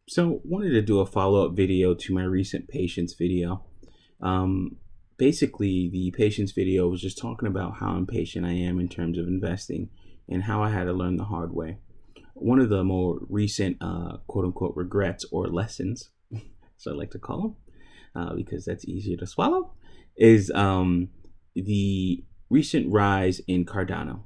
So wanted to do a follow-up video to my recent patience video. Basically, the patience video was just talking about how impatient I am in terms of investing and how I had to learn the hard way. One of the more recent quote-unquote regrets or lessons, so I like to call them, because that's easier to swallow, is the recent rise in Cardano.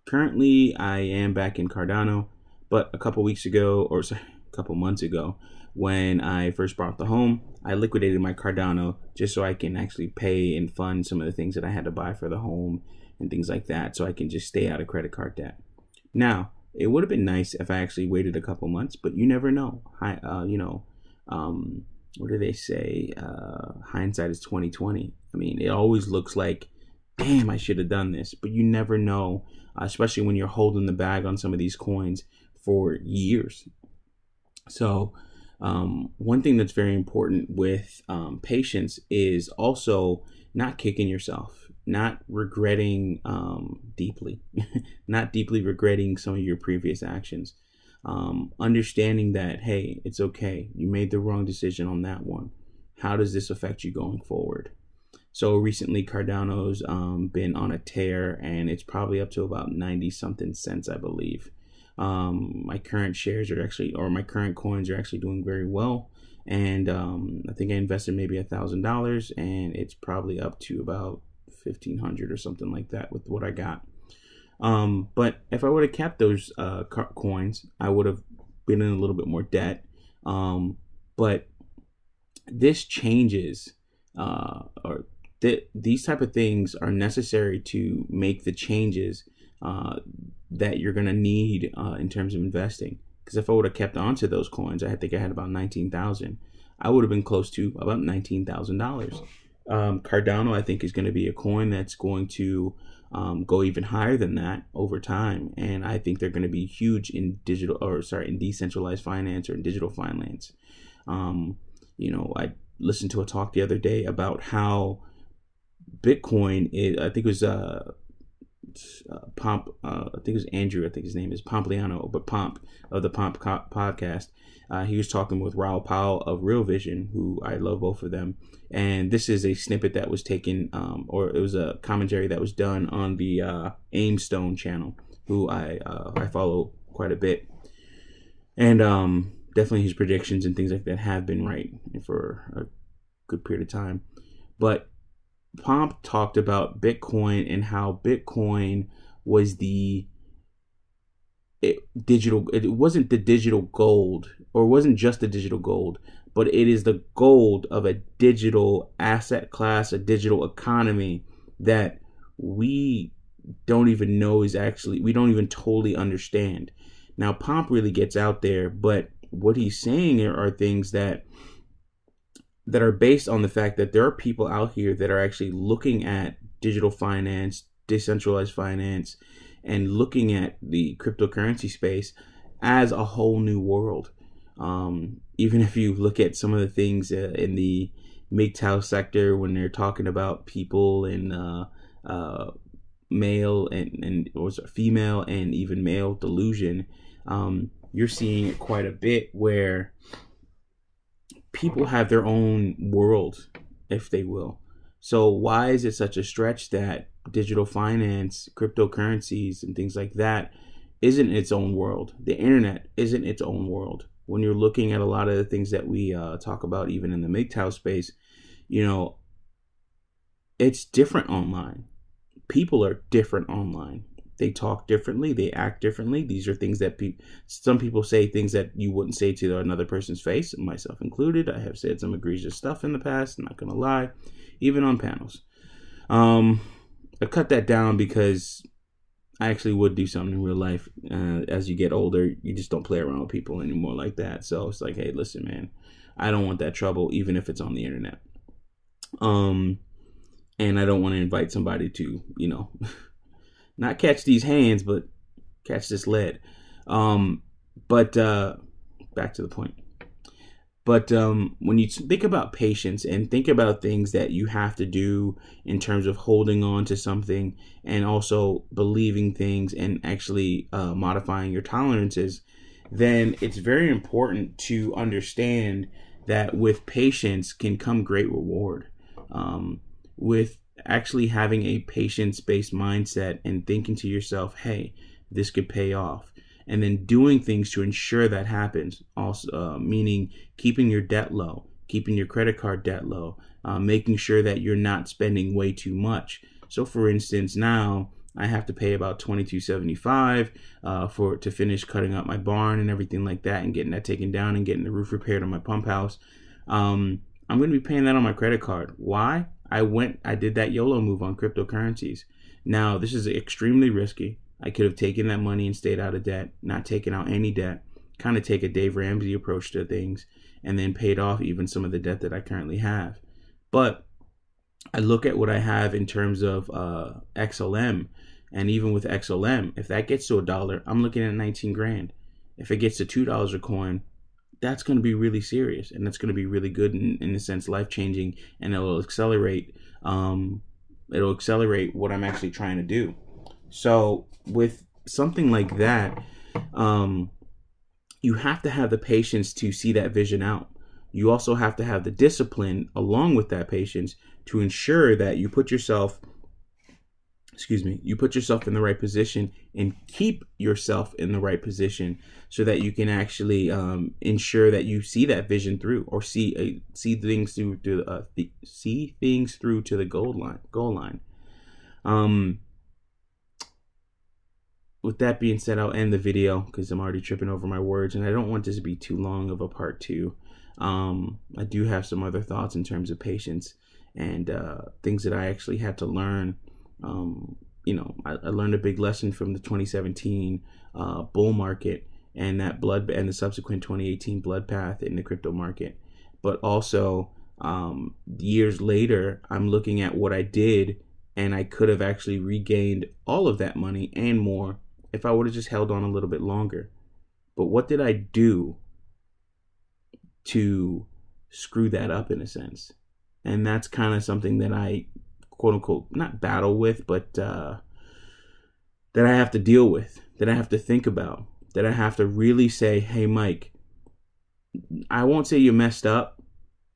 Currently, I am back in Cardano, but a couple weeks ago, or sorry, a couple months ago, when I first bought the home, I liquidated my Cardano just so I can actually pay and fund some of the things that I had to buy for the home and things like that, so I can just stay out of credit card debt. Now, it would have been nice if I actually waited a couple months, but you never know. What do they say? Hindsight is 20/20. I mean, it always looks like, damn, I should have done this, but you never know, especially when you're holding the bag on some of these coins for years. So one thing that's very important with patience is also not kicking yourself, not regretting deeply, not deeply regretting some of your previous actions. Understanding that, hey, it's okay. You made the wrong decision on that one. How does this affect you going forward? So recently Cardano's been on a tear, and it's probably up to about 90 something cents, I believe. My current shares are actually, or my current coins are actually doing very well. And I think I invested maybe $1,000, and it's probably up to about 1,500 or something like that with what I got. But if I would have kept those coins, I would have been in a little bit more debt. But this changes, these type of things are necessary to make the changes that you're going to need in terms of investing. Because if I would have kept on to those coins, I think I had about 19,000. I would have been close to about $19,000. Cardano, I think, is going to be a coin that's going to go even higher than that over time, and I think they're going to be huge in in decentralized finance or in digital finance. I listened to a talk the other day about how Bitcoin is, I think it was I think it was Andrew, I think his name is Pompliano, but Pomp of the Pomp podcast. He was talking with Raoul Powell of Real Vision, who I love both of them. And this is a snippet that was taken, or it was a commentary that was done on the Aimstone channel, who I follow quite a bit. And definitely his predictions and things like that have been right for a good period of time. But Pomp talked about Bitcoin and how Bitcoin was it wasn't the digital gold, or it wasn't just the digital gold, but it is the gold of a digital asset class, a digital economy that we don't even know we don't even totally understand. Now, Pomp really gets out there, but what he's saying are things that are based on the fact that there are people out here that are actually looking at digital finance, decentralized finance, and looking at the cryptocurrency space as a whole new world. Even if you look at some of the things in the MGTOW sector, when they're talking about people in male and female and even male delusion, you're seeing it quite a bit where people have their own world, if they will. So why is it such a stretch that digital finance, cryptocurrencies, and things like that isn't its own world? The internet isn't its own world. When you're looking at a lot of the things that we talk about, even in the MGTOW space, it's different online. People are different online. They talk differently. They act differently. These are things that some people say things that you wouldn't say to another person's face, myself included. I have said some egregious stuff in the past, I'm not going to lie, even on panels. I cut that down because I actually would do something in real life. As you get older, you just don't play around with people anymore like that. So it's like, hey, listen, man, I don't want that trouble, even if it's on the internet. And I don't want to invite somebody to, not catch these hands, but catch this lead. But back to the point. But when you think about patience and think about things that you have to do in terms of holding on to something and also believing things and actually modifying your tolerances, then it's very important to understand that with patience can come great reward. With actually having a patience-based mindset and thinking to yourself, hey, this could pay off. And then doing things to ensure that happens. Also, meaning keeping your debt low, keeping your credit card debt low, making sure that you're not spending way too much. So for instance, now I have to pay about $22.75 to finish cutting up my barn and everything like that, and getting that taken down and getting the roof repaired on my pump house. I'm going to be paying that on my credit card. Why? I did that YOLO move on cryptocurrencies. Now, this is extremely risky. I could have taken that money and stayed out of debt, not taken out any debt, kind of take a Dave Ramsey approach to things, and then paid off even some of the debt that I currently have. But I look at what I have in terms of XLM, and even with XLM, if that gets to $1, I'm looking at 19 grand. If it gets to $2 a coin, that's going to be really serious, and that's going to be really good in a sense, life-changing, and it'll accelerate what I'm actually trying to do. So with something like that, you have to have the patience to see that vision out. You also have to have the discipline along with that patience to ensure that you put yourself in the right position and keep yourself in the right position so that you can actually ensure that you see that vision through, or see things through to the goal line. With that being said, I'll end the video because I'm already tripping over my words, and I don't want this to be too long of a part 2. I do have some other thoughts in terms of patience and things that I actually had to learn. I learned a big lesson from the 2017 bull market and the subsequent 2018 bloodbath in the crypto market. But also, years later, I'm looking at what I did, and I could have actually regained all of that money and more if I would have just held on a little bit longer. But what did I do to screw that up, in a sense? And that's kind of something that I, quote unquote, not battle with, but that I have to deal with, that I have to think about, that I have to really say, hey, Mike, I won't say you messed up,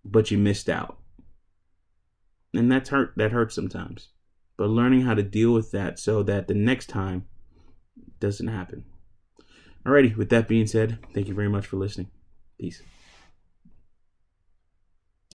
but you missed out. And that hurts sometimes. But learning how to deal with that so that the next time doesn't happen. Alrighty, with that being said, thank you very much for listening. Peace.